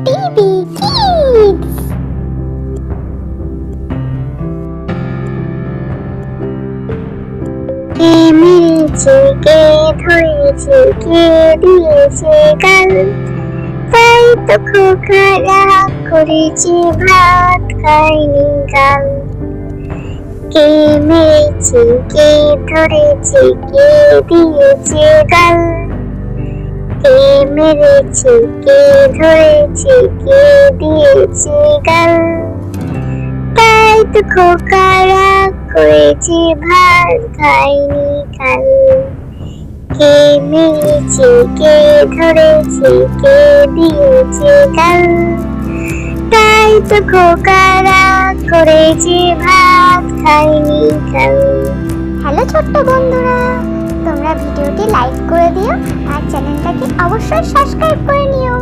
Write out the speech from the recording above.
TV kids. কে মেরেছে, কে ধরেছে, কে দিয়েছে গাল, তাই তো খোকা রাগ করেছে, ভাত খায়নি গাল। কে মেরেছে, কে ধরেছে, কে দিয়েছে গাল, কে মেরেছে, কে ধরেছে, কে দিয়েছে গাল, তাই তো খোকা রাগ করেছে, ভাত খায়নি কাল। কে মেরেছে, কে ধরেছে, কে দিয়েছে গাল, তাই তো খোকা রাগ করেছে, ভাত খায়নি কাল। হ্যালো ছোট্ট বন্ধুরা, তোমরা ভিডিওটি লাইক করে দিও আর চ্যানেলটাকে অবশ্যই সাবস্ক্রাইব করে নিও।